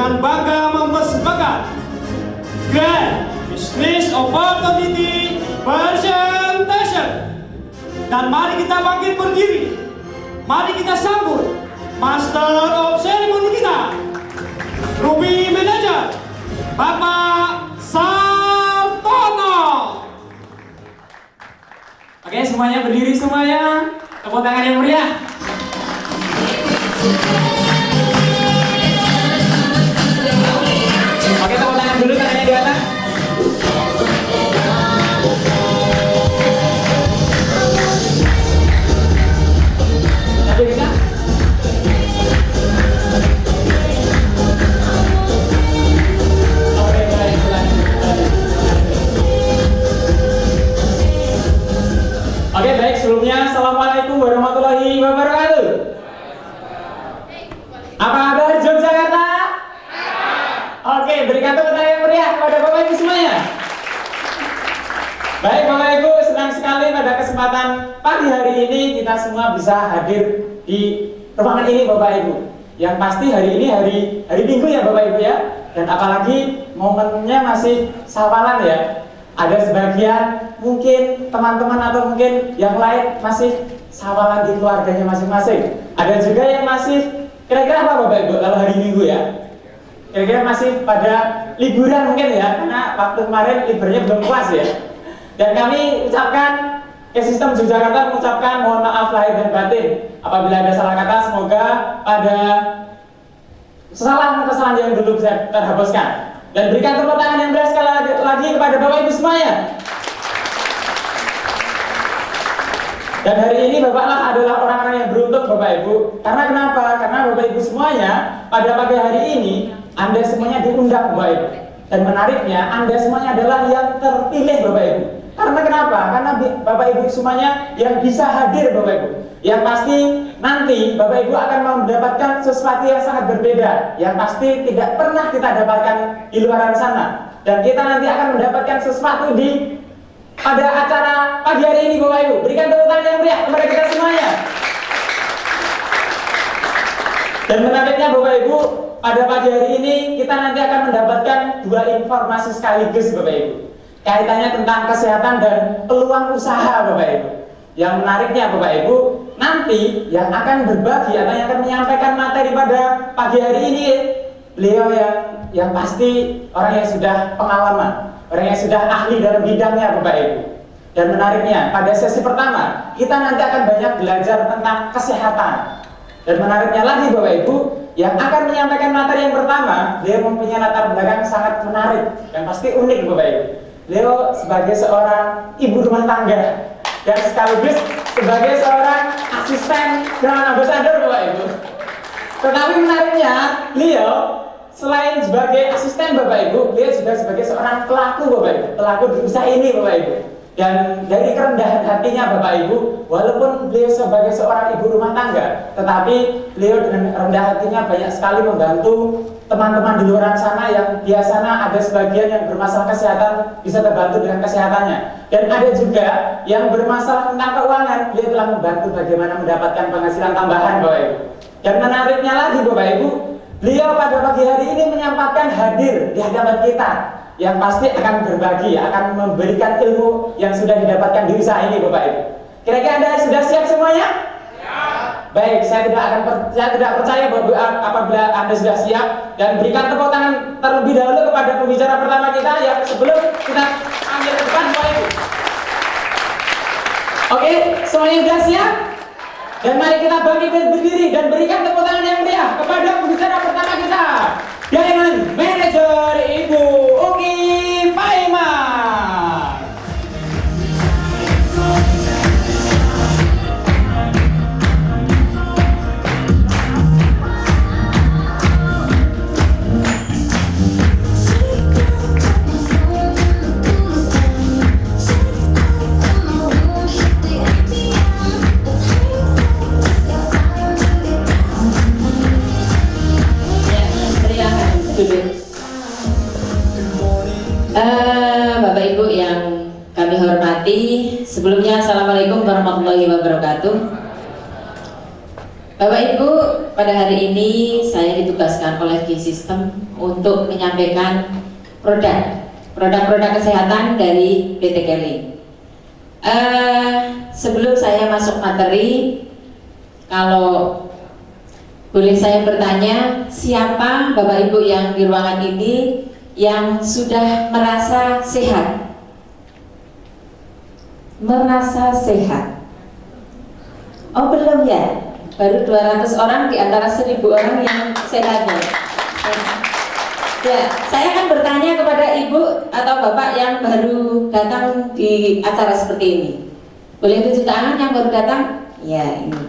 dengan bangga mempersembahkan Grand Business Opportunity Presentation. Dan mari kita bangkit berdiri. Mari kita sambut Master of Ceremony kita, Ruby Manager, Bapak Sartono. Oke, semuanya berdiri semuanya. Tepuk tangan yang meriah. Oke, tepuk tangan dulu, tangannya di atas. Satu bisa. Oke, baik, Oke, baik, sebelumnya Assalamualaikum warahmatullahi wabarakatuh. Apa kabar Yogyakarta? Oke, berikan tepuk tangan yang meriah kepada Bapak Ibu semuanya. Baik Bapak Ibu, senang sekali pada kesempatan pagi hari ini kita semua bisa hadir di ruangan ini Bapak Ibu. Yang pasti hari ini hari Minggu ya Bapak Ibu ya. Dan apalagi momennya masih sawalan ya. Ada sebagian mungkin teman-teman atau mungkin yang lain masih sawalan di keluarganya masing-masing. Ada juga yang masih kira-kira apa Bapak Ibu kalau hari Minggu ya? Kira-kira masih pada liburan mungkin ya, karena waktu kemarin liburnya belum puas ya. Dan kami ucapkan, Sistem Yogyakarta mengucapkan mohon maaf lahir dan batin apabila ada salah kata, semoga pada kesalahan yang dulu bisa terhapuskan. Dan berikan tepuk tangan yang berat sekali lagi kepada Bapak Ibu semuanya. Dan hari ini Bapaklah adalah orang-orang yang beruntung Bapak Ibu. Karena kenapa? Karena Bapak Ibu semuanya pada pagi hari ini Anda semuanya diundang Bapak Ibu. Dan menariknya Anda semuanya adalah yang terpilih Bapak Ibu. Karena kenapa? Karena Bapak Ibu semuanya yang bisa hadir Bapak Ibu. Yang pasti nanti Bapak Ibu akan mendapatkan sesuatu yang sangat berbeda. Yang pasti tidak pernah kita dapatkan di luar sana. Dan kita nanti akan mendapatkan sesuatu pada acara pagi hari ini Bapak Ibu. Berikan tepuk tangan yang meriah kepada kita semuanya. Dan menariknya Bapak Ibu, pada pagi hari ini kita nanti akan mendapatkan dua informasi sekaligus Bapak Ibu. Kaitannya tentang kesehatan dan peluang usaha Bapak Ibu. Yang menariknya Bapak Ibu, nanti yang akan berbagi atau yang akan menyampaikan materi pada pagi hari ini beliau yang pasti orang yang sudah pengalaman, orang yang sudah ahli dalam bidangnya Bapak Ibu. Dan menariknya pada sesi pertama kita nanti akan banyak belajar tentang kesehatan. Dan menariknya lagi Bapak Ibu, yang akan menyampaikan materi yang pertama, beliau mempunyai latar belakang sangat menarik dan pasti unik Bapak Ibu. Beliau sebagai seorang ibu rumah tangga dan sekaligus sebagai seorang asisten brand ambassador Bapak Ibu. Tetapi menariknya, beliau selain sebagai asisten Bapak Ibu, beliau juga sebagai seorang pelaku Bapak Ibu, pelaku di usaha ini Bapak Ibu. Dan dari kerendahan hatinya Bapak Ibu, walaupun beliau sebagai seorang ibu rumah tangga, tetapi beliau dengan rendah hatinya banyak sekali membantu teman-teman di luar sana yang biasanya ada sebagian yang bermasalah kesehatan bisa terbantu dengan kesehatannya. Dan ada juga yang bermasalah tentang keuangan, beliau telah membantu bagaimana mendapatkan penghasilan tambahan Bapak Ibu. Dan menariknya lagi Bapak Ibu, beliau pada pagi hari ini menyampaikan hadir di hadapan kita, yang pasti akan berbagi, akan memberikan ilmu yang sudah didapatkan di usaha ini Bapak Ibu. Kira-kira Anda sudah siap semuanya? Ya. Baik, saya tidak percaya bahwa apabila Anda sudah siap. Dan berikan tepuk tangan terlebih dahulu kepada pembicara pertama kita ya, sebelum kita panggil ke depan Bapak Ibu. Oke, semuanya sudah siap? Dan mari kita bangkit dan berdiri dan berikan tepuk tangan yang meriah kepada pembicara pertama kita, dengan manajer Ibu Uki Paiman. Bapak Ibu yang kami hormati, sebelumnya Assalamualaikum warahmatullahi wabarakatuh. Bapak Ibu, pada hari ini saya ditugaskan oleh G-System untuk menyampaikan produk-produk kesehatan dari PT Kelly. Sebelum saya masuk materi, kalau boleh saya bertanya, siapa Bapak Ibu yang di ruangan ini yang sudah merasa sehat? Merasa sehat? Oh belum ya? Baru 200 orang di antara 1000 orang yang sehatnya. Ya, saya akan bertanya kepada Ibu atau Bapak yang baru datang di acara seperti ini. Boleh tunjuk tangan yang baru datang? Ya, ini.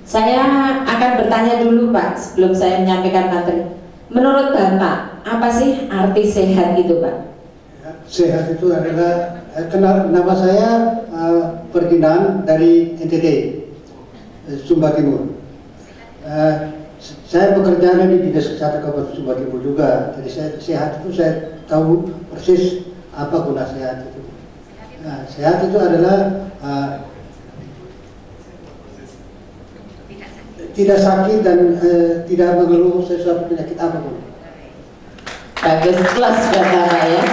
Saya akan bertanya dulu Pak, sebelum saya menyampaikan materi. Menurut Bapak, apa sih arti sehat itu Pak? Sehat itu adalah, nama saya Ferdinand dari NTT, Sumba Timur. Saya bekerja di Dinas Kesehatan Kabupaten Sumba Timur juga. Jadi sehat itu saya tahu persis apa guna sehat itu. Sehat itu adalah tidak sakit dan tidak mengeluh sesuatu penyakit apapun. Bagus, plus Bapak ya.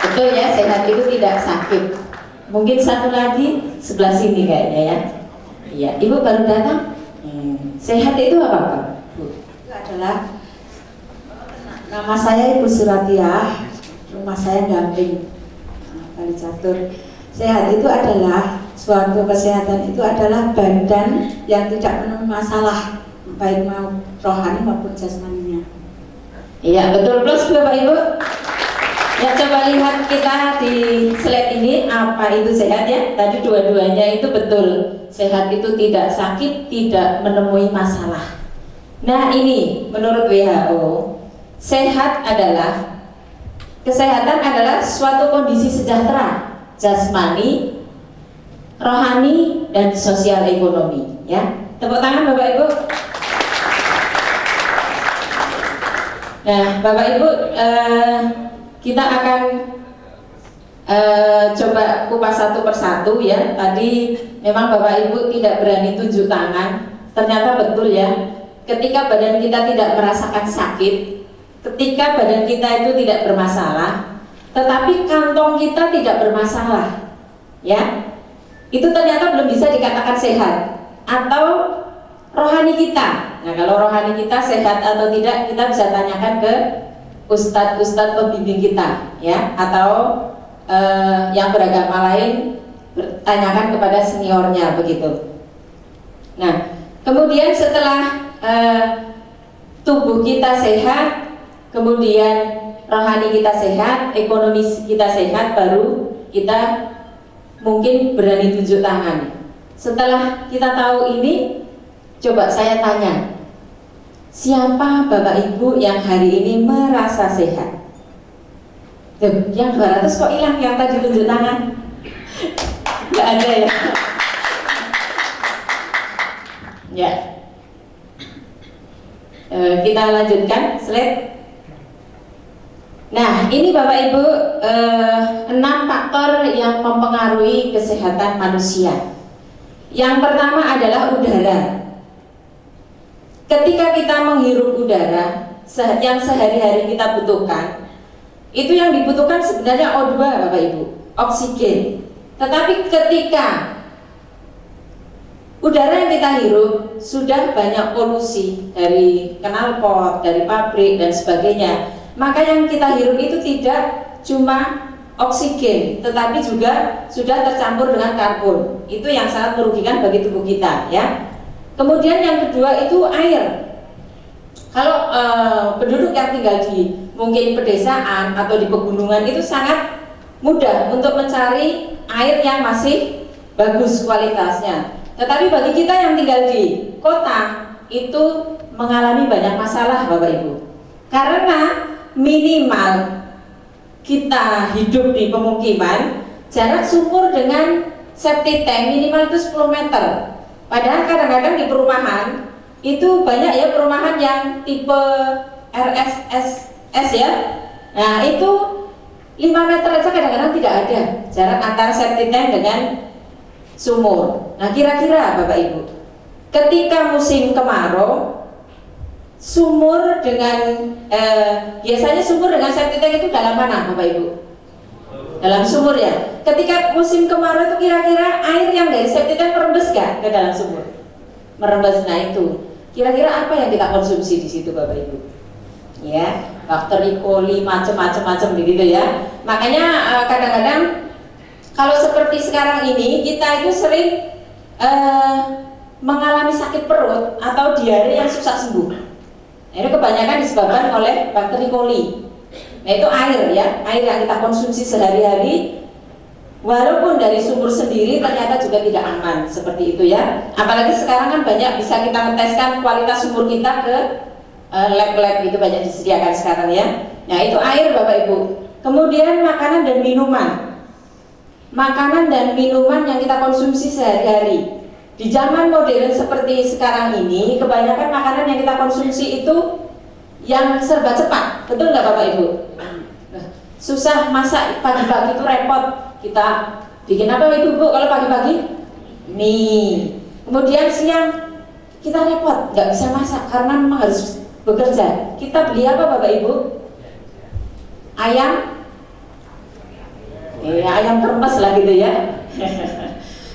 Betul ya, sehat itu tidak sakit. Mungkin satu lagi sebelah sini kayaknya ya. Iya, Ibu baru datang. Sehat itu apa Pak? Itu adalah nama saya Ibu Suratiah, rumah saya Gamping, Kali Catur. Sehat itu adalah suatu kesehatan, itu adalah badan yang tidak menemui masalah, baik mau rohani maupun jasmaninya. Iya betul, plus Bapak Ibu. Ya coba lihat kita di slide ini, apa itu sehat ya? Tadi dua-duanya itu betul. Sehat itu tidak sakit, tidak menemui masalah. Nah ini menurut WHO, kesehatan adalah suatu kondisi sejahtera, jasmani, rohani, dan sosial ekonomi. Ya, tepuk tangan Bapak Ibu. Nah Bapak Ibu, kita akan coba kupas satu persatu ya. Tadi memang Bapak Ibu tidak berani tunjuk tangan. Ternyata betul ya, ketika badan kita tidak merasakan sakit, ketika badan kita itu tidak bermasalah, tetapi kantong kita tidak bermasalah, ya, itu ternyata belum bisa dikatakan sehat. Atau rohani kita. Nah kalau rohani kita sehat atau tidak, kita bisa tanyakan ke ustadz pembimbing kita ya, atau yang beragama lain tanyakan kepada seniornya begitu. Nah kemudian setelah tubuh kita sehat, kemudian rohani kita sehat, ekonomi kita sehat, baru kita mungkin berani tunjuk tangan. Setelah kita tahu ini, coba saya tanya, siapa Bapak Ibu yang hari ini merasa sehat? Tuh, yang 200 kok hilang yang tadi tunjuk tangan? Nggak ada ya? Ya. Kita lanjutkan slide. Nah, ini Bapak Ibu 6 faktor yang mempengaruhi kesehatan manusia. Yang pertama adalah udara. Ketika kita menghirup udara yang sehari-hari kita butuhkan, itu yang dibutuhkan sebenarnya O2 Bapak Ibu, oksigen. Tetapi ketika udara yang kita hirup sudah banyak polusi dari knalpot, dari pabrik dan sebagainya, maka yang kita hirup itu tidak cuma oksigen, tetapi juga sudah tercampur dengan karbon. Itu yang sangat merugikan bagi tubuh kita ya. Kemudian yang kedua itu air. Kalau penduduk yang tinggal di mungkin pedesaan atau di pegunungan itu sangat mudah untuk mencari air yang masih bagus kualitasnya. Tetapi bagi kita yang tinggal di kota itu mengalami banyak masalah Bapak Ibu. Karena minimal kita hidup di pemukiman, jarak sumur dengan septic tank minimal itu 10 meter. Padahal kadang-kadang di perumahan itu banyak ya perumahan yang tipe RSS ya. Nah itu 5 meter aja kadang-kadang tidak ada jarak antara septic tank dengan sumur. Nah kira-kira Bapak Ibu, ketika musim kemarau sumur dengan biasanya sumur dengan septic tank itu dalam mana Bapak Ibu? Dalam sumur ya. Ketika musim kemarau itu kira-kira air yang dari septic tank merembes gak ke dalam sumur? Merembes. Nah itu kira-kira apa yang kita konsumsi di situ Bapak Ibu? Ya, bakteri, coli, macam-macam begitu ya. Makanya kadang-kadang kalau seperti sekarang ini kita itu sering mengalami sakit perut atau diare yang susah sembuh. Nah, itu kebanyakan disebabkan oleh bakteri coli. Nah itu air ya, air yang kita konsumsi sehari-hari, walaupun dari sumur sendiri ternyata juga tidak aman seperti itu ya. Apalagi sekarang kan banyak bisa kita ngeteskan kualitas sumur kita ke lab-lab, itu banyak disediakan sekarang ya. Nah itu air Bapak Ibu. Kemudian makanan dan minuman. Makanan dan minuman yang kita konsumsi sehari-hari. Di zaman modern seperti sekarang ini, kebanyakan makanan yang kita konsumsi itu yang serba cepat, betul nggak Bapak Ibu? Susah masak pagi-pagi itu repot. Kita bikin apa Ibu kalau pagi-pagi? Mie. Kemudian siang kita repot, nggak bisa masak karena memang harus bekerja. Kita beli apa Bapak Ibu? Ayam. Ayam kremes lah gitu ya.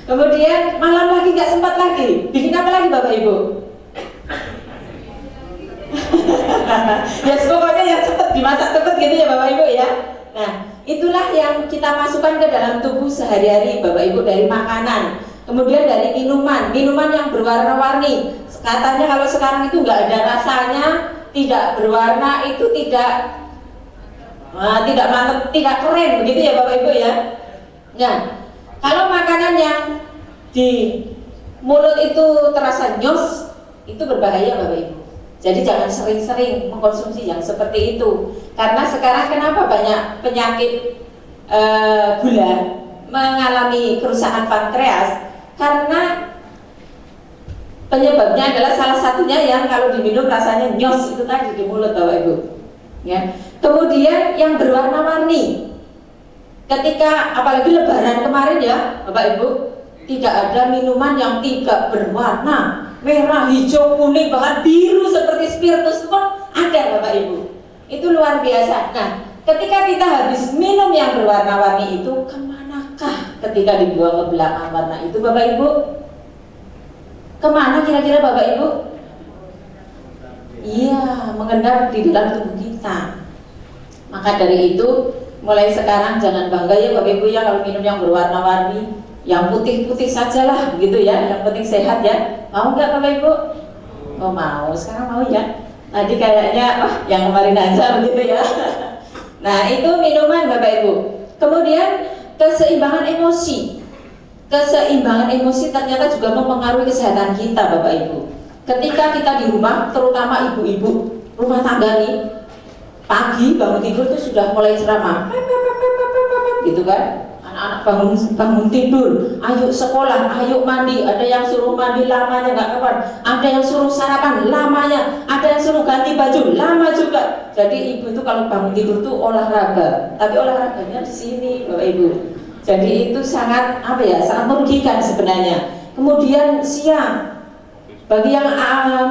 Kemudian malam lagi nggak sempat lagi, bikin apa lagi Bapak Ibu? Ya pokoknya yang cepat dimasak cepat gitu ya Bapak Ibu ya. Nah itulah yang kita masukkan ke dalam tubuh sehari-hari Bapak Ibu, dari makanan. Kemudian dari minuman yang berwarna-warni. Katanya kalau sekarang itu nggak ada rasanya, tidak berwarna, itu tidak mantap, tidak keren begitu ya Bapak Ibu ya. Nah kalau makanan yang di mulut itu terasa nyos, itu berbahaya Bapak Ibu. Jadi jangan sering-sering mengkonsumsi yang seperti itu. Karena sekarang kenapa banyak penyakit gula mengalami kerusakan pankreas? Karena penyebabnya adalah salah satunya yang kalau diminum rasanya nyos itu tadi di mulut Bapak Ibu. Ya. Kemudian yang berwarna-warni. Ketika apalagi Lebaran kemarin ya Bapak Ibu, tidak ada minuman yang tidak berwarna merah, hijau, kuning, bahkan biru seperti spiritus pun ada Bapak Ibu. Itu luar biasa. Nah ketika kita habis minum yang berwarna-warni itu, kemanakah ketika dibuang ke belakang warna itu Bapak Ibu? Kemana kira-kira Bapak Ibu? Iya, mengendap di dalam tubuh kita. Maka dari itu mulai sekarang jangan bangga ya Bapak Ibu ya kalau minum yang berwarna-warni, yang putih-putih sajalah gitu ya, yang penting sehat ya. Mau nggak Bapak Ibu? Oh mau, sekarang mau ya. Tadi kayaknya yang kemarin aja begitu ya. Nah itu minuman Bapak Ibu. Kemudian keseimbangan emosi. Keseimbangan emosi ternyata juga mempengaruhi kesehatan kita Bapak Ibu. Ketika kita di rumah, terutama ibu-ibu rumah tangga nih, pagi bangun tidur itu sudah mulai ceramah, gitu kan? Anak-anak bangun tidur, ayo sekolah, ayo mandi. Ada yang suruh mandi lamanya nggak kapan, ada yang suruh sarapan lamanya, ada yang suruh ganti baju lama juga. Jadi ibu itu kalau bangun tidur tuh olahraga, tapi olahraganya di sini Bapak Ibu. Jadi itu sangat sangat merugikan sebenarnya. Kemudian siang, bagi yang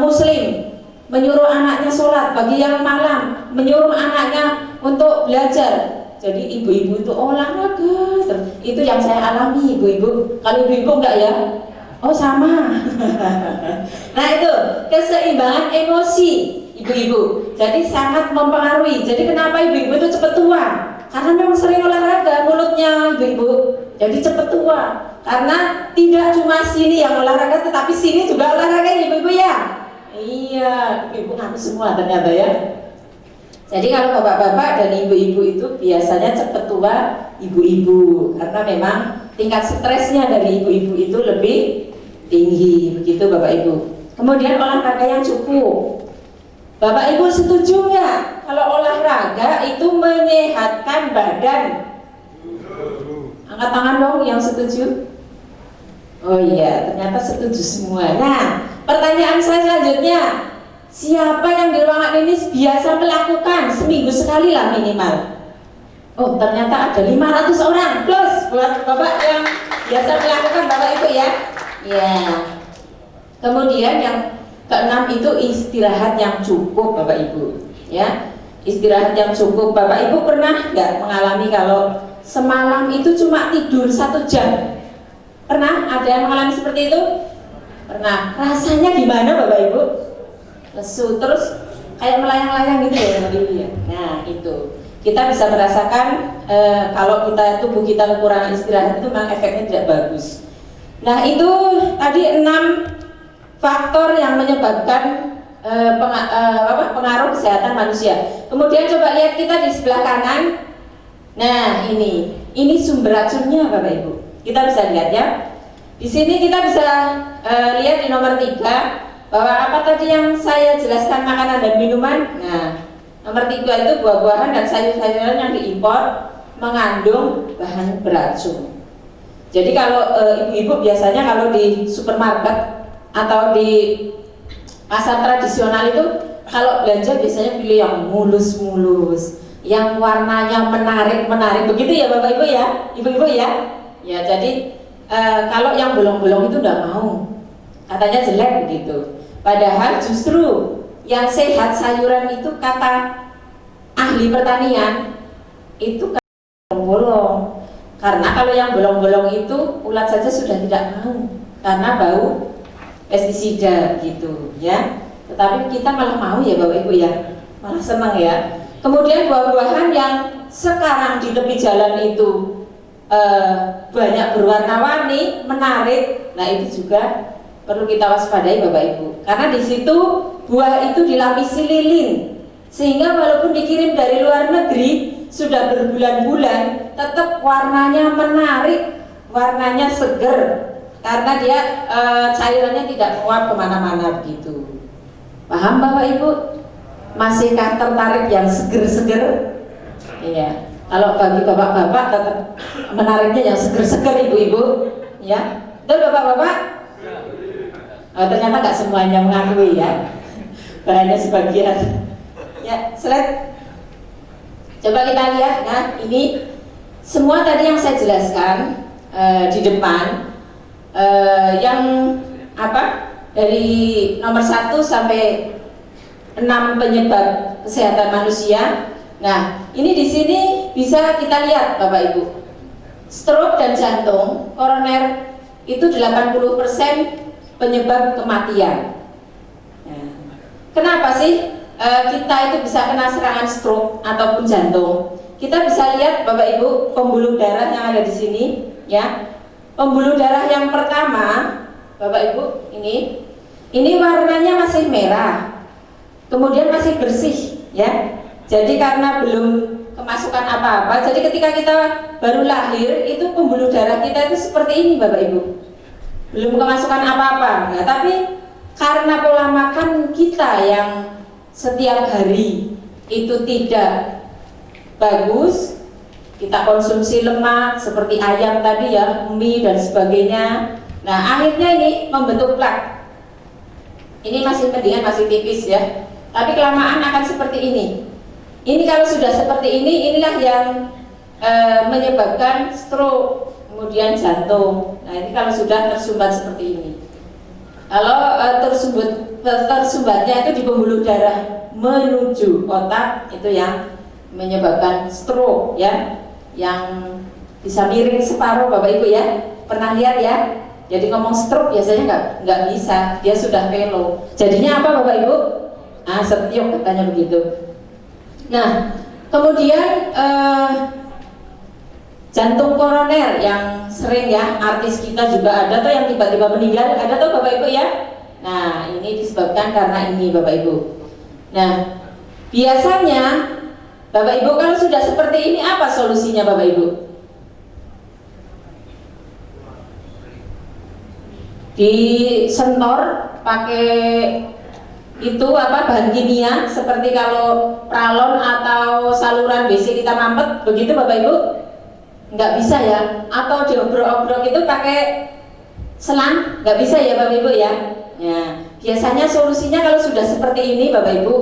muslim menyuruh anaknya sholat, bagi yang malam menyuruh anaknya untuk belajar. Jadi ibu-ibu itu olahraga. Itu yang saya alami ibu-ibu. Kalau ibu-ibu enggak ya? Oh sama. Nah itu keseimbangan emosi ibu-ibu. Jadi sangat mempengaruhi. Jadi kenapa ibu-ibu itu cepat tua? Karena memang sering olahraga mulutnya ibu-ibu. Jadi cepat tua. Karena tidak cuma sini yang olahraga, tetapi sini juga olahraga ibu-ibu ya. Iya, ibu ngaku semua ternyata ya. Jadi kalau bapak-bapak dan ibu-ibu itu biasanya cepat tua ibu-ibu, karena memang tingkat stresnya dari ibu-ibu itu lebih tinggi, begitu Bapak Ibu. Kemudian olahraga yang cukup. Bapak Ibu setuju nggak kalau olahraga itu menyehatkan badan? Angkat tangan dong yang setuju. Oh iya, ternyata setuju semua. Nah, pertanyaan saya selanjutnya, siapa yang di ruangan ini biasa melakukan seminggu sekali lah minimal? Oh ternyata ada 500 orang plus buat bapak yang biasa melakukan Bapak Ibu ya. Ya. Kemudian yang keenam itu istirahat yang cukup Bapak Ibu, ya. Istirahat yang cukup. Bapak Ibu pernah nggak mengalami kalau semalam itu cuma tidur 1 jam? Pernah? Ada yang mengalami seperti itu? Pernah. Rasanya gimana Bapak Ibu? Lesu, terus kayak melayang-layang gitu ya Bapak Ibu ya. Nah itu kita bisa merasakan kalau tubuh kita kekurangan istirahat itu memang efeknya tidak bagus. Nah itu tadi 6 faktor yang menyebabkan pengaruh kesehatan manusia. Kemudian coba lihat kita di sebelah kanan. Nah ini sumber racunnya Bapak Ibu. Kita bisa lihat ya. Di sini kita bisa lihat di nomor 3 bahwa apa tadi yang saya jelaskan, makanan dan minuman. Nah nomor 3 itu buah-buahan dan sayur-sayuran yang diimpor mengandung bahan beracun. Jadi kalau ibu-ibu biasanya kalau di supermarket atau di pasar tradisional itu kalau belanja biasanya pilih yang mulus-mulus, yang warnanya menarik-menarik, begitu ya Bapak Ibu ya, ibu-ibu ya. Ya jadi kalau yang bolong-bolong itu udah mau, katanya jelek begitu. Padahal justru yang sehat sayuran itu kata ahli pertanian itu bolong-bolong. Karena kalau yang bolong-bolong itu ulat saja sudah tidak mau karena bau pestisida gitu ya. Tetapi kita malah mau ya Bapak Ibu ya, malah senang ya. Kemudian buah-buahan yang sekarang di tepi jalan itu banyak berwarna-warni, menarik. Nah itu juga perlu kita waspadai Bapak Ibu. Karena di situ buah itu dilapisi lilin, sehingga walaupun dikirim dari luar negeri sudah berbulan-bulan, tetap warnanya menarik, warnanya seger. Karena dia cairannya tidak menguap kemana-mana begitu. Paham Bapak Ibu? Masihkah tertarik yang seger-seger? Iya. Kalau bagi bapak-bapak tetap menariknya yang seger-seger ibu-ibu, ya. Betul bapak-bapak? Ternyata nggak semuanya mengakui ya, hanya sebagian. Ya, slide. Coba kita lihat. Nah, ini semua tadi yang saya jelaskan di depan. Yang apa dari nomor 1 sampai 6 penyebab kesehatan manusia. Nah ini di sini bisa kita lihat Bapak Ibu, stroke dan jantung koroner itu 80% penyebab kematian. Nah, kenapa sih kita itu bisa kena serangan stroke ataupun jantung? Kita bisa lihat Bapak Ibu pembuluh darah yang ada di sini ya. Pembuluh darah yang pertama, Bapak Ibu, ini warnanya masih merah, kemudian masih bersih, ya. Jadi karena belum kemasukan apa-apa, jadi ketika kita baru lahir, itu pembuluh darah kita itu seperti ini, Bapak Ibu, belum kemasukan apa-apa. Nah, tapi karena pola makan kita yang setiap hari itu tidak bagus, kita konsumsi lemak seperti ayam tadi ya, mie dan sebagainya. Nah akhirnya ini membentuk plak. Ini masih mendingan, masih tipis ya. Tapi kelamaan akan seperti ini. Ini kalau sudah seperti ini, inilah yang menyebabkan stroke, kemudian jantung. Nah ini kalau sudah tersumbat seperti ini. Kalau tersumbatnya itu di pembuluh darah menuju otak, itu yang menyebabkan stroke ya. Yang bisa miring separuh Bapak Ibu ya, pernah lihat ya. Jadi ngomong stroke biasanya nggak bisa, dia sudah pelo. Jadinya apa Bapak Ibu? Setiok katanya begitu. Nah kemudian jantung koroner yang sering ya, artis kita juga ada tuh yang tiba-tiba meninggal, ada tuh Bapak Ibu ya. Nah ini disebabkan karena ini Bapak Ibu. Nah biasanya Bapak Ibu kalau sudah seperti ini apa solusinya Bapak Ibu? Disentor pakai itu apa bahan kimia seperti kalau pralon atau saluran WC kita mampet begitu Bapak Ibu? Nggak bisa ya. Atau diobrok-obrok itu pakai selang, nggak bisa ya Bapak Ibu ya. Ya biasanya solusinya kalau sudah seperti ini Bapak Ibu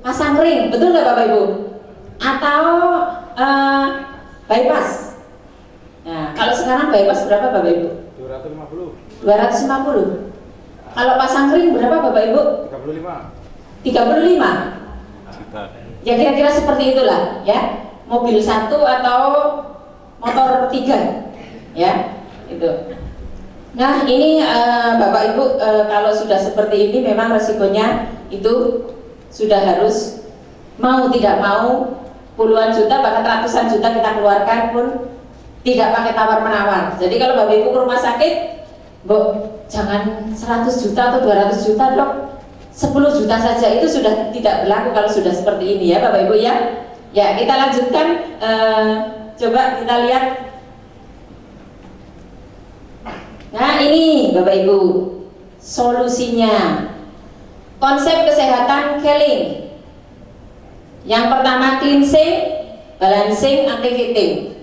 pasang ring, betul nggak Bapak Ibu? Atau bypass. Nah, kalau sekarang bypass berapa Bapak Ibu? 250. 250. Kalau pasang ring berapa Bapak Ibu? 35. 35. Ya kira-kira seperti itulah ya. Mobil 1 atau motor 3 ya itu. Nah ini Bapak Ibu kalau sudah seperti ini memang resikonya itu sudah harus mau tidak mau puluhan juta bahkan ratusan juta kita keluarkan pun tidak pakai tawar menawar. Jadi kalau Bapak Ibu ke rumah sakit, jangan 100 juta atau 200 juta dok, 10 juta saja itu sudah tidak berlaku kalau sudah seperti ini ya Bapak Ibu ya. Ya kita lanjutkan, coba kita lihat. Nah ini Bapak Ibu solusinya. Konsep kesehatan Keling. Yang pertama cleansing, balancing, activating.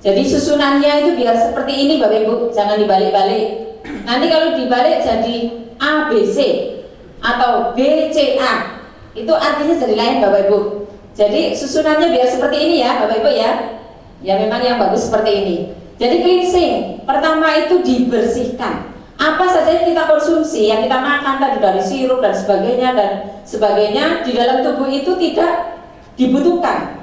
Jadi susunannya itu biar seperti ini Bapak Ibu, jangan dibalik-balik. Nanti kalau dibalik jadi A, B, C atau B, C, A, itu artinya jadi lain Bapak Ibu. Jadi susunannya biar seperti ini ya Bapak Ibu ya. Ya memang yang bagus seperti ini. Jadi cleansing, pertama itu dibersihkan. Apa saja yang kita konsumsi, yang kita makan tadi dari sirup dan sebagainya di dalam tubuh itu tidak dibutuhkan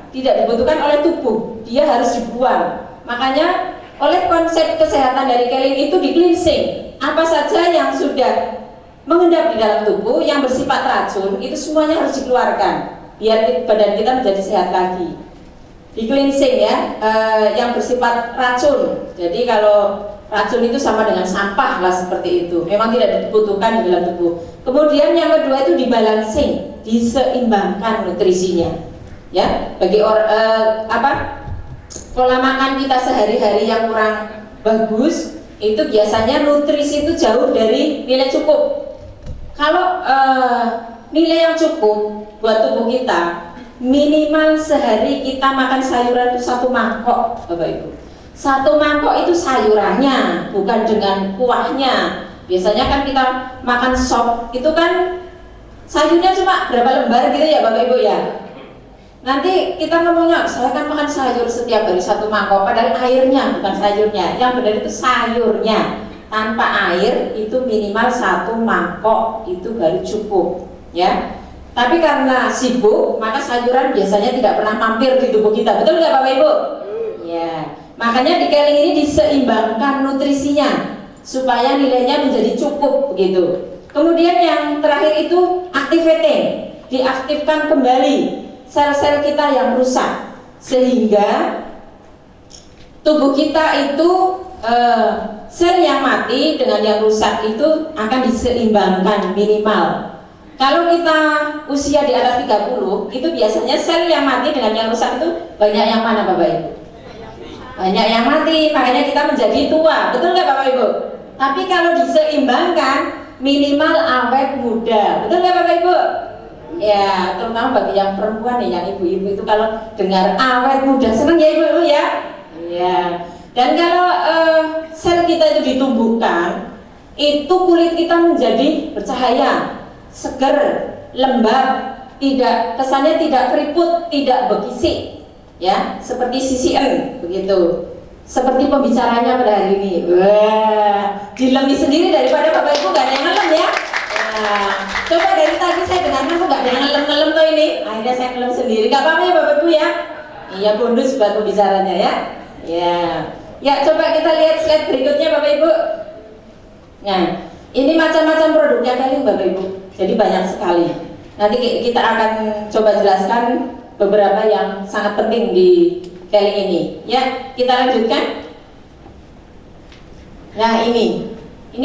oleh tubuh, dia harus dibuang. Makanya oleh konsep kesehatan dari Keling itu di cleansing. Apa saja yang sudah mengendap di dalam tubuh yang bersifat racun itu semuanya harus dikeluarkan biar badan kita menjadi sehat lagi. Di cleansing ya, yang bersifat racun. Jadi kalau racun itu sama dengan sampah lah seperti itu. Memang tidak dibutuhkan di dalam tubuh. Kemudian yang kedua itu dibalancing, diseimbangkan nutrisinya. Ya, bagi pola makan kita sehari-hari yang kurang bagus, itu biasanya nutrisi itu jauh dari nilai cukup. Kalau nilai yang cukup buat tubuh kita, minimal sehari kita makan sayuran itu 1 mangkok, Bapak Ibu. 1 mangkok itu sayurannya, bukan dengan kuahnya. Biasanya kan kita makan sop, itu kan sayurnya cuma berapa lembar gitu ya Bapak Ibu ya. Nanti kita ngomongnya, saya kan makan sayur setiap hari 1 mangkok, padahal airnya bukan sayurnya. Yang benar itu sayurnya. Tanpa air itu minimal 1 mangkok itu baru cukup, ya. Tapi karena sibuk, maka sayuran biasanya tidak pernah mampir di tubuh kita. Betul nggak Bapak Ibu? Ya. Makanya di Keling ini diseimbangkan nutrisinya supaya nilainya menjadi cukup begitu. Kemudian yang terakhir itu activating, diaktifkan kembali sel-sel kita yang rusak sehingga tubuh kita itu sel yang mati dengan yang rusak itu akan diseimbangkan minimal. Kalau kita usia di atas 30 itu biasanya sel yang mati dengan yang rusak itu banyak yang mana Bapak Ibu? Banyak yang mati, makanya kita menjadi tua. Betul nggak Bapak Ibu? Tapi kalau diseimbangkan minimal awet muda. Betul nggak Bapak Ibu? Ya, terutama bagi yang perempuan nih, yang ibu-ibu itu kalau dengar awet muda seneng ya ibu-ibu ya. Ya. Dan kalau sel kita itu ditumbuhkan, itu kulit kita menjadi bercahaya, seger, lembab, kesannya tidak keriput, tidak bekisik, ya, seperti CCN begitu. Seperti pembicaranya pada hari ini. Wah, dilemi sendiri daripada Bapak Ibu gak ada yang ngelem ya. Nah, coba dari tadi saya dengarkan kok gak ada yang ngelem-ngelem tuh ini. Akhirnya saya ngelem sendiri. Gak apa-apa ya Bapak Ibu ya. Iya, bonus buat pembicaranya ya. Ya. Ya, coba kita lihat slide berikutnya Bapak Ibu. Nah, ini macam-macam produknya Keling Bapak Ibu. Jadi banyak sekali. Nanti kita akan coba jelaskan beberapa yang sangat penting di Keling ini. Ya, kita lanjutkan. Nah, ini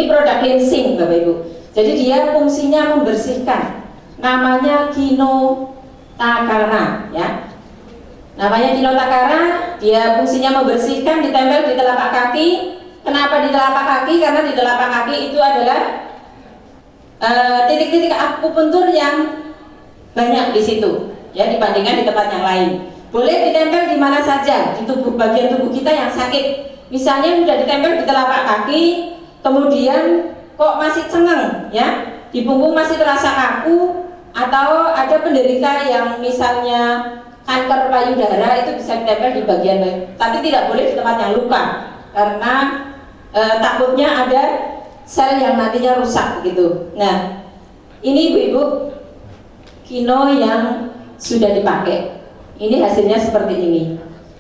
produk cleansing Bapak Ibu. Jadi dia fungsinya membersihkan. Namanya Kinotakara, ya. Namanya Kinotakara, dia fungsinya membersihkan, ditempel di telapak kaki. Kenapa di telapak kaki? Karena di telapak kaki itu adalah titik-titik akupuntur yang banyak di situ, ya, dibandingkan di tempat yang lain. Boleh ditempel di mana saja di tubuh, bagian tubuh kita yang sakit. Misalnya sudah ditempel di telapak kaki, kemudian kok masih cengeng, ya, di punggung masih terasa kaku, atau ada penderita yang misalnya kanker payudara itu bisa ditempel di bagian lain, tapi tidak boleh di tempat yang luka karena takutnya ada sel yang nantinya rusak gitu. Nah, ini ibu-ibu kino yang sudah dipakai. Ini hasilnya seperti ini.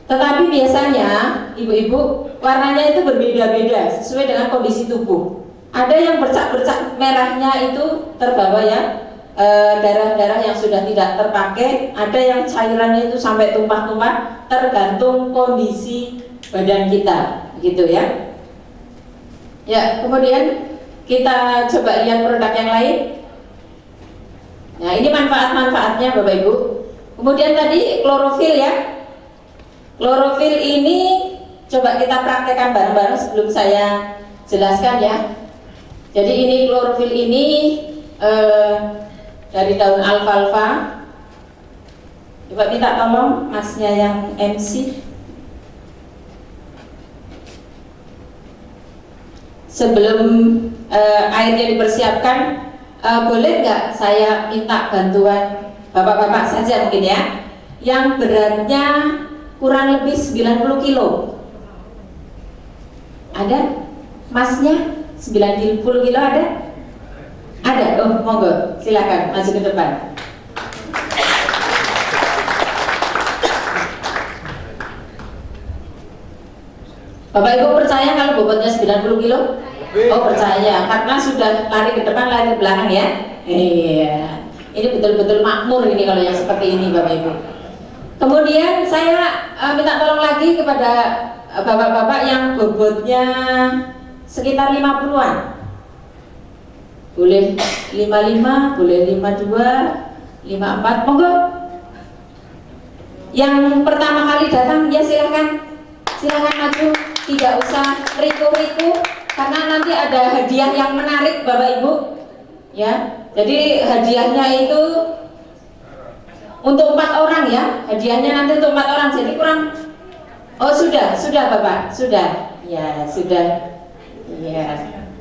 Tetapi biasanya ibu-ibu warnanya itu berbeda-beda sesuai dengan kondisi tubuh. Ada yang bercak-bercak merahnya itu terbawa ya, darah-darah yang sudah tidak terpakai. Ada yang cairannya itu sampai tumpah-tumpah, tergantung kondisi badan kita, gitu ya. Ya, kemudian kita coba lihat produk yang lain. Nah, ini manfaat-manfaatnya Bapak Ibu. Kemudian tadi klorofil ya. Klorofil ini coba kita praktekkan bareng-bareng sebelum saya jelaskan ya. Jadi ini klorofil ini dari daun alfalfa. Coba minta tolong masnya yang MC. Sebelum airnya dipersiapkan, boleh nggak saya minta bantuan bapak-bapak saja mungkin ya, yang beratnya kurang lebih 90 kilo. Ada? Masnya 90 kilo ada? Ada? Oh, monggo, silakan maju ke depan. Bapak Ibu percaya kalau bobotnya 90 kilo? Oh, percaya, karena sudah lari ke depan, lari ke belakang ya. Iya, ini betul-betul makmur ini kalau yang seperti ini Bapak Ibu. Kemudian saya minta tolong lagi kepada bapak-bapak yang bobotnya sekitar 50-an. Boleh 55, boleh 52, 54, monggo. Yang pertama kali datang ya silakan maju, tidak usah riku-riku karena nanti ada hadiah yang menarik Bapak Ibu. Ya, jadi hadiahnya itu untuk 4 orang ya, hadiahnya nanti untuk 4 orang, jadi kurang. Oh sudah Bapak, sudah, ya sudah, ya.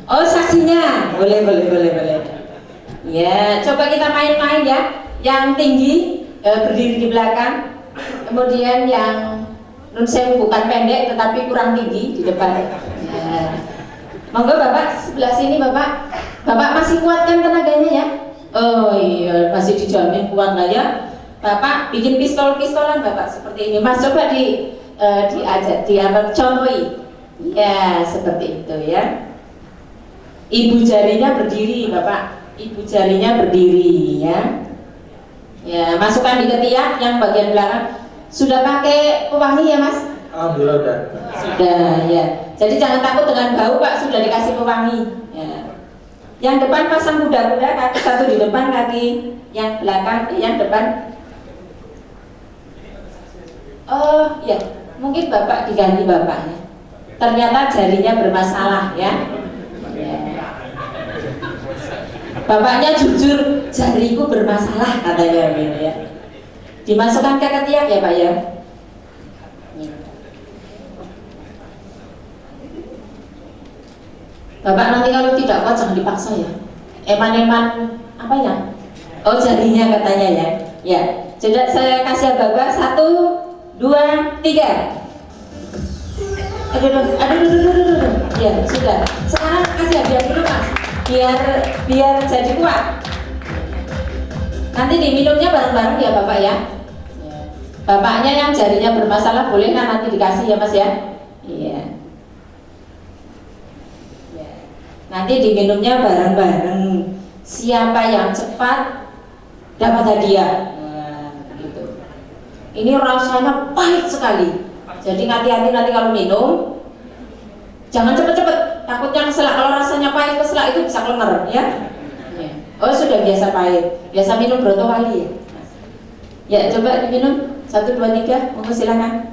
Oh saksinya, boleh. Ya, coba kita main-main ya. Yang tinggi berdiri di belakang, kemudian yang nun sewu bukan pendek tetapi kurang tinggi di depan. Ya. Monggo Bapak sebelah sini Bapak. Bapak masih kuat kan tenaganya ya? Oh iya, masih dijamin kuat lah ya. Bapak bikin pistol-pistolan Bapak seperti ini. Mas coba contohi. Ya, seperti itu ya. Ibu jarinya berdiri Bapak. Ibu jarinya berdiri ya. Ya, masukkan di ketiak yang bagian belakang. Sudah pakai pewangi ya Mas? Alhamdulillah udah. Sudah ya. Jadi jangan takut dengan bau Pak, sudah dikasih pewangi. Ya. Yang depan pasang kuda-kuda, kaki satu di depan, kaki yang belakang, yang depan. Oh ya, mungkin Bapak diganti Bapaknya. Ternyata jarinya bermasalah ya. Bapaknya jujur, jariku bermasalah katanya gitu ya. Dimasukkan ke ketiak ya Pak ya. Bapak nanti kalau tidak kuat jangan dipaksa ya. Eman-eman apa ya? Oh jarinya katanya ya. Ya, jadi saya kasih Bapak 1, 2, 3. Aduh. Ya sudah. Sekarang kasih hadiah dulu Mas. Biar jadi kuat. Nanti diminumnya bareng-bareng ya Bapak ya. Bapaknya yang jarinya bermasalah boleh kan nanti dikasih ya Mas ya. Iya. Nanti diminumnya bareng-bareng. Siapa yang cepat dapat hadiah. Nah, gitu. Ini rasanya pahit sekali. Jadi hati-hati nanti kalau minum, jangan cepet-cepet. Takutnya keselak. Kalau rasanya pahit keselak itu bisa kelenger ya. Oh sudah biasa pahit. Biasa minum broto kali ya. Ya coba diminum 1, 2, 3. Monggo silakan.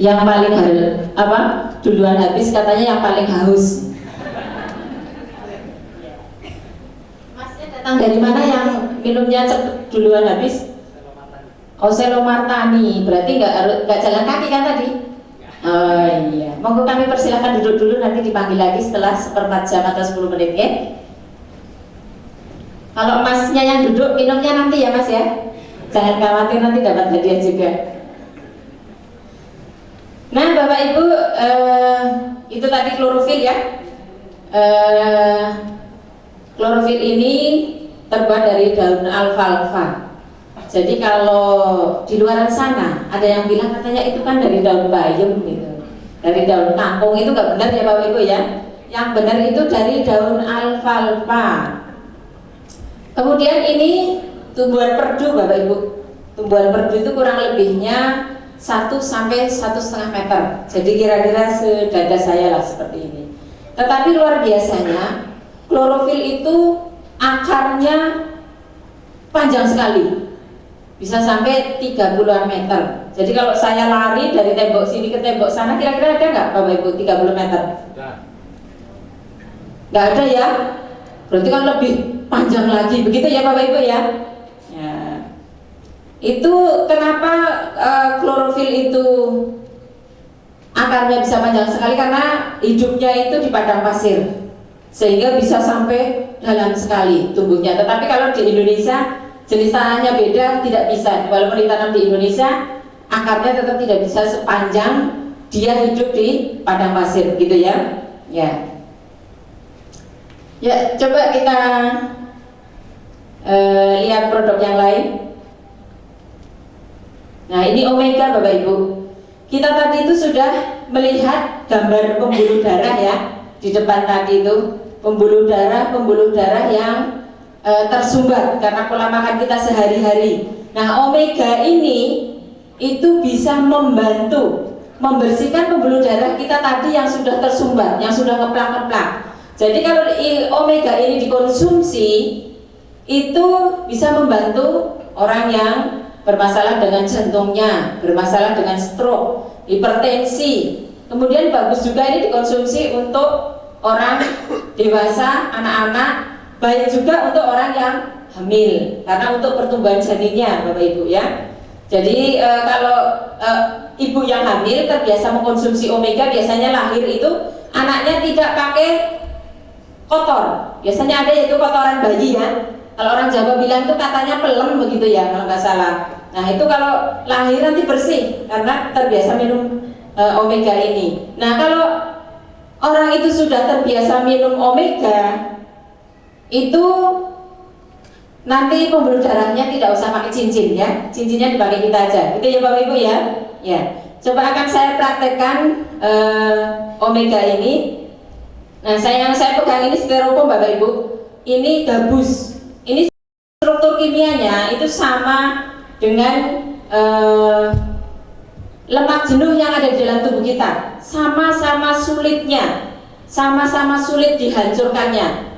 Yang paling duluan habis katanya yang paling haus. Masnya datang dari mana yang minumnya duluan habis? Oh Selomartani, berarti nggak jalan kaki kan tadi? Oh iya, monggo kami persilahkan duduk dulu, nanti dipanggil lagi setelah 1/4 jam atau 10 menit ya. Kalau Masnya yang duduk minumnya nanti ya Mas ya. Jangan khawatir, nanti dapat hadiah juga. Nah, Bapak Ibu, itu tadi klorofil ya. Klorofil ini terbuat dari daun alfalfa. Jadi kalau di luar sana ada yang bilang katanya itu kan dari daun bayam gitu, dari daun kangkung, itu nggak benar ya Bapak Ibu ya. Yang benar itu dari daun alfalfa. Kemudian ini tumbuhan perdu Bapak Ibu. Tumbuhan perdu itu kurang lebihnya 1 sampai 1,5 meter. Jadi kira-kira sedada saya lah seperti ini. Tetapi luar biasanya klorofil itu akarnya panjang sekali, bisa sampai 30-an meter. Jadi kalau saya lari dari tembok sini ke tembok sana, kira-kira ada nggak Bapak Ibu 30 meter? Nggak ada ya? Berarti kan lebih panjang lagi, begitu ya Bapak Ibu ya? Ya. Itu kenapa klorofil itu akarnya bisa panjang sekali, karena hidupnya itu di padang pasir, sehingga bisa sampai dalam sekali tumbuhnya. Tetapi kalau di Indonesia jenis tanahnya beda, tidak bisa. Walaupun ditanam di Indonesia, akarnya tetap tidak bisa sepanjang dia hidup di padang pasir, gitu ya. Ya, ya, coba kita lihat produk yang lain. Nah, ini omega Bapak Ibu. Kita tadi itu sudah melihat gambar pembuluh darah ya, di depan tadi itu pembuluh darah yang tersumbat karena pola makan kita sehari-hari. Nah, omega ini itu bisa membantu membersihkan pembuluh darah kita tadi yang sudah tersumbat, yang sudah ngeplak-ngeplak. Jadi kalau omega ini dikonsumsi, itu bisa membantu orang yang bermasalah dengan jantungnya, bermasalah dengan stroke, hipertensi. Kemudian bagus juga ini dikonsumsi untuk orang dewasa, anak-anak, baik juga untuk orang yang hamil, karena untuk pertumbuhan janinnya Bapak Ibu ya. Jadi kalau ibu yang hamil terbiasa mengkonsumsi omega, biasanya lahir itu anaknya tidak pakai kotor. Biasanya ada yaitu kotoran bayi ya. Kalau orang Jawa bilang itu katanya pelem begitu ya kalau nggak salah. Nah itu kalau lahir nanti bersih karena terbiasa minum omega ini. Nah kalau orang itu sudah terbiasa minum omega, itu nanti pembuluh darahnya tidak usah pakai cincin ya, cincinnya dipakai kita aja. Itu ya Bapak Ibu ya. Ya, coba akan saya praktekkan omega ini. Nah, yang saya pegang ini styrofoam Bapak Ibu. Ini gabus. Ini struktur kimianya itu sama dengan lemak jenuh yang ada di dalam tubuh kita. Sama-sama sulitnya, sama-sama sulit dihancurkannya.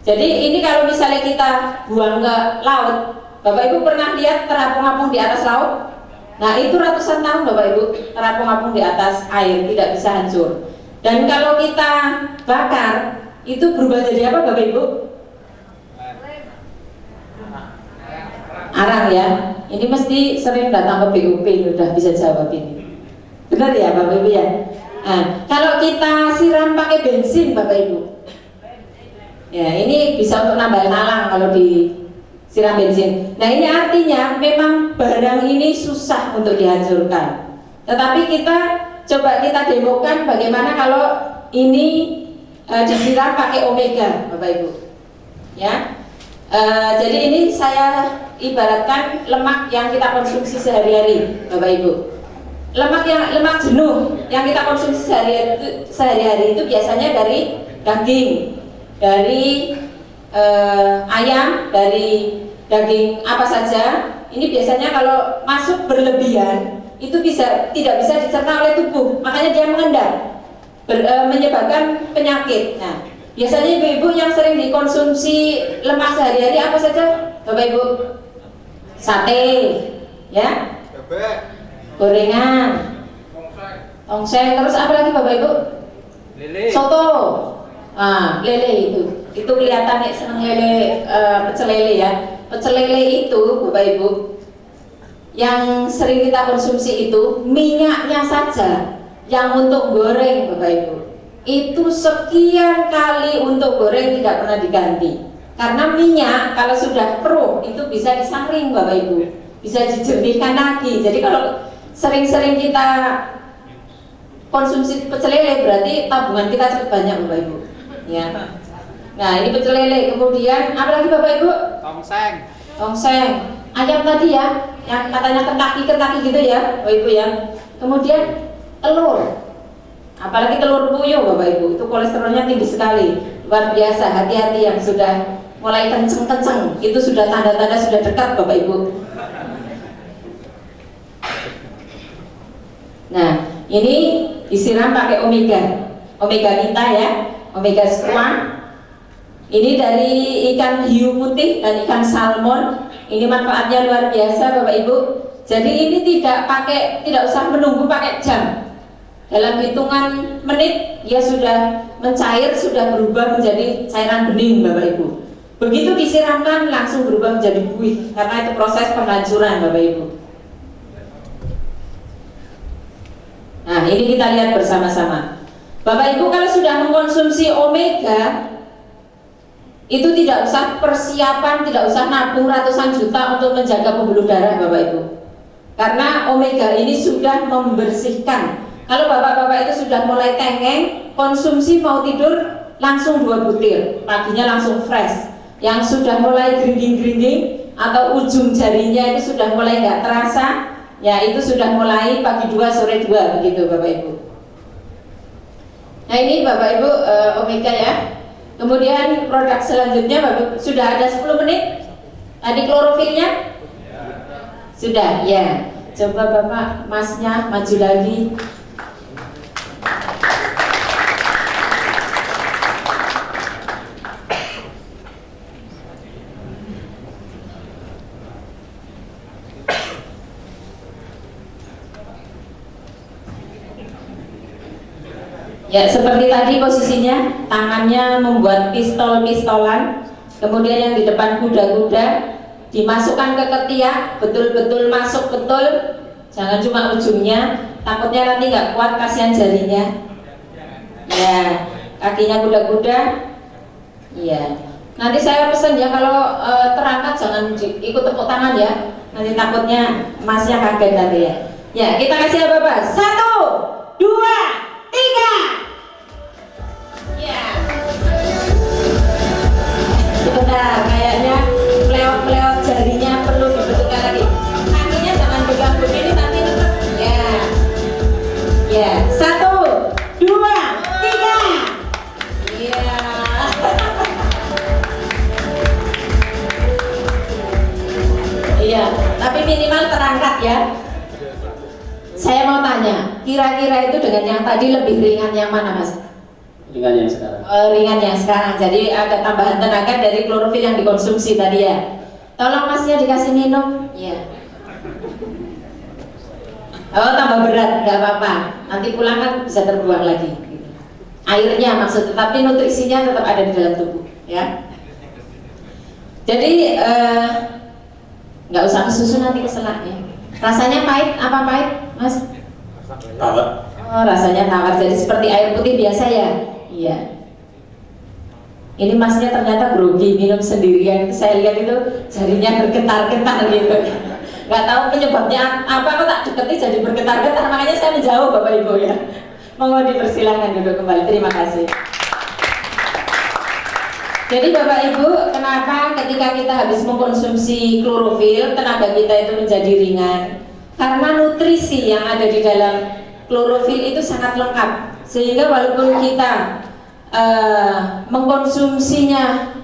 Jadi ini kalau misalnya kita buang ke laut, Bapak Ibu pernah lihat terapung-apung di atas laut? Nah itu ratusan tahun Bapak Ibu terapung-apung di atas air, tidak bisa hancur. Dan kalau kita bakar, itu berubah jadi apa Bapak Ibu? Arang ya. Ini mesti sering datang ke BUP, udah bisa jawab ini. Benar ya Bapak Ibu ya? Nah, kalau kita siram pakai bensin Bapak Ibu, ya ini bisa untuk nambah talang kalau disiram bensin. Nah ini artinya memang barang ini susah untuk dihancurkan. Tetapi coba kita demokan bagaimana kalau ini disiram pakai omega Bapak Ibu. Ya, jadi ini saya ibaratkan lemak yang kita konsumsi sehari-hari Bapak Ibu. Lemak jenuh yang kita konsumsi sehari-hari itu biasanya dari daging, dari ayam, dari daging apa saja. Ini biasanya kalau masuk berlebihan itu tidak bisa dicerna oleh tubuh, makanya dia mengendap, menyebabkan penyakit. Nah, biasanya ibu-ibu yang sering dikonsumsi lemak sehari-hari apa saja Bapak Ibu? Sate, ya, gorengan, tongseng, terus apa lagi Bapak Ibu? Lele. Soto. Ah, lele itu kelihatan nih seneng lele, pecel lele ya. Pecel lele itu Bapak Ibu yang sering kita konsumsi itu minyaknya saja yang untuk goreng Bapak Ibu itu sekian kali untuk goreng tidak pernah diganti. Karena minyak kalau sudah keruh itu bisa disaring Bapak Ibu, bisa dijernihkan lagi. Jadi kalau sering-sering kita konsumsi pecel lele berarti tabungan kita cukup banyak Bapak Ibu. Ya. Nah ini pecel lele, kemudian apalagi Bapak Ibu? Tongseng, ayam tadi ya, yang katanya kentaki gitu ya Bapak Ibu ya. Kemudian telur, apalagi telur puyuh Bapak Ibu, itu kolesterolnya tinggi sekali, luar biasa. Hati-hati yang sudah mulai kenceng-kenceng, itu sudah tanda-tanda sudah dekat Bapak Ibu. Nah ini disiram pakai omega kita ya, omega squat. Ini dari ikan hiu putih dan ikan salmon. Ini manfaatnya luar biasa Bapak Ibu. Jadi ini tidak usah menunggu pakai jam. Dalam hitungan menit dia sudah mencair, sudah berubah menjadi cairan bening Bapak Ibu. Begitu disiramkan langsung berubah menjadi buih, karena itu proses penghancuran Bapak Ibu. Nah ini kita lihat bersama-sama. Bapak Ibu kalau sudah mengkonsumsi omega, itu tidak usah persiapan, tidak usah nabung ratusan juta untuk menjaga pembuluh darah Bapak Ibu. Karena omega ini sudah membersihkan. Kalau bapak-bapak itu sudah mulai tengeng, konsumsi mau tidur langsung 2 butir, paginya langsung fresh. Yang sudah mulai geringging-geringging atau ujung jarinya itu sudah mulai nggak terasa, ya itu sudah mulai pagi 2 sore 2 begitu Bapak Ibu. Nah ini Bapak Ibu omega ya. Kemudian produk selanjutnya Bapak, sudah ada 10 menit. Tadi klorofilnya sudah ya. Coba Bapak Masnya maju lagi. Ya seperti tadi posisinya, tangannya membuat pistol-pistolan, kemudian yang di depan kuda-kuda dimasukkan ke ketiak, betul-betul masuk betul, jangan cuma ujungnya, takutnya nanti nggak kuat, kasihan jarinya. Ya, kakinya kuda-kuda. Ya, nanti saya pesan ya kalau terangkat jangan ikut tepuk tangan ya, nanti takutnya masnya kaget nanti ya. Ya, kita kasih apa Bapak? 1, 2, 3. Ya. Sebentar, kayaknya pleot-pleot jarinya perlu dibetulkan lagi. Kakinya jangan pegang begini nanti tetap. Ya. Ya, 1, 2, 3. Iya. Iya, tapi minimal terangkat ya. Saya mau tanya, kira-kira itu dengan yang tadi lebih ringan yang mana Mas? Ringan yang sekarang. Ringan yang sekarang, jadi ada tambahan tenaga dari klorofil yang dikonsumsi tadi ya. Tolong Masnya dikasih minum. Ya. Oh tambah berat, nggak apa-apa. Nanti pulang kan bisa terbuang lagi. Airnya maksudnya, tapi nutrisinya tetap ada di dalam tubuh, ya. Jadi nggak usah ke susu nanti keselak ya. Rasanya pahit, apa pahit, Mas? Tawar. Oh, rasanya tawar, jadi seperti air putih biasa ya. Iya. Ini Masnya ternyata grogi, minum sendirian. Saya lihat itu jarinya bergetar-getar gitu. Nggak tahu penyebabnya apa, kok tak deketi jadi bergetar-getar. Makanya saya menjauh Bapak Ibu ya. Mohon dipersilakan duduk kembali. Terima kasih. Jadi Bapak Ibu, kenapa ketika kita habis mengkonsumsi klorofil, tenaga kita itu menjadi ringan? Karena nutrisi yang ada di dalam klorofil itu sangat lengkap, sehingga walaupun kita mengkonsumsinya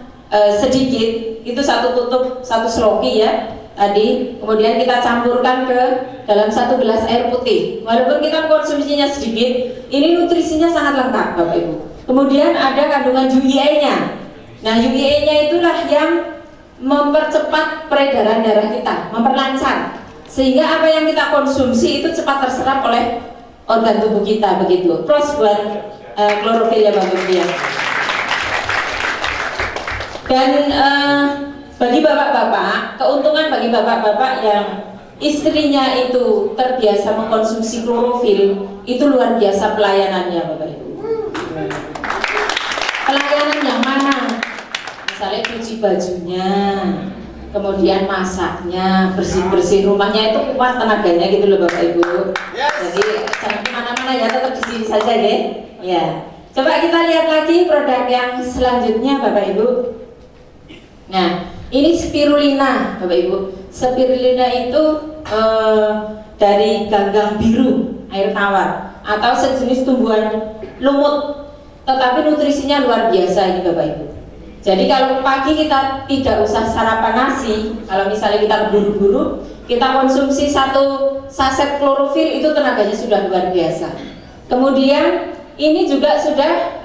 sedikit, itu satu tutup, satu sloki ya tadi, kemudian kita campurkan ke dalam 1 gelas air putih. Walaupun kita mengkonsumsinya sedikit, ini nutrisinya sangat lengkap Bapak Ibu. Kemudian ada kandungan UEA-nya. Nah UEA-nya itulah yang mempercepat peredaran darah kita, memperlancar, sehingga apa yang kita konsumsi itu cepat terserap oleh organ tubuh kita begitu. Plus buat klorofil ya Bapak Ibu ya. Dan bagi bapak-bapak, keuntungan bagi bapak-bapak yang istrinya itu terbiasa mengkonsumsi klorofil, itu luar biasa pelayanannya Bapak Ibu. Pelayanan yang mana? misalnya cuci bajunya, kemudian masaknya, bersih-bersih rumahnya, itu kuat tenaganya gitu loh Bapak Ibu. Jadi jangan kemana-mana ya, tetap di sini saja ya. Ya. Coba kita lihat lagi produk yang selanjutnya Bapak Ibu. Nah, ini spirulina Bapak Ibu. Spirulina itu dari ganggang biru, air tawar, atau sejenis tumbuhan lumut, tetapi nutrisinya luar biasa ini Bapak Ibu. Jadi kalau pagi kita tidak usah sarapan nasi, kalau misalnya kita buru-buru, kita konsumsi 1 saset klorofil, itu tenaganya sudah luar biasa. Kemudian ini juga sudah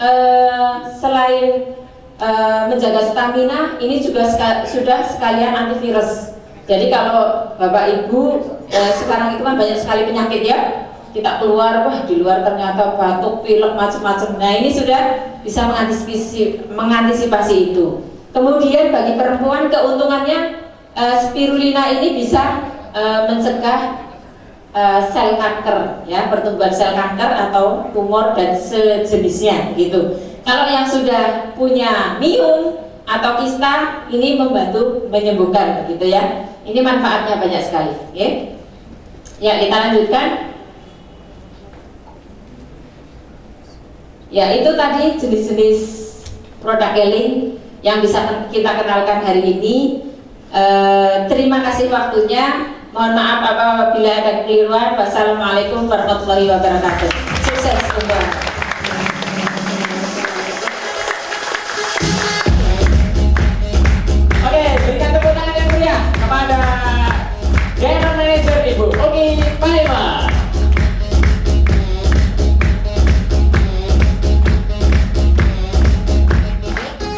selain menjaga stamina, ini juga sudah sekalian antivirus. Jadi kalau Bapak Ibu sekarang itu kan banyak sekali penyakit ya, kita keluar, wah di luar ternyata batuk, pilek, macam-macam. Nah ini sudah bisa mengantisipasi itu. Kemudian bagi perempuan keuntungannya, spirulina ini bisa mencegah sel kanker, ya, pertumbuhan sel kanker atau tumor dan sejenisnya gitu. Kalau yang sudah punya miom atau kista, ini membantu menyembuhkan begitu ya. Ini manfaatnya banyak sekali. Okay? Ya, kita lanjutkan. Ya, itu tadi jenis-jenis produk healing yang bisa kita kenalkan hari ini. Terima kasih waktunya. Mohon maaf apabila ada kekeliruan. Wassalamualaikum warahmatullahi wabarakatuh. Sukses semua.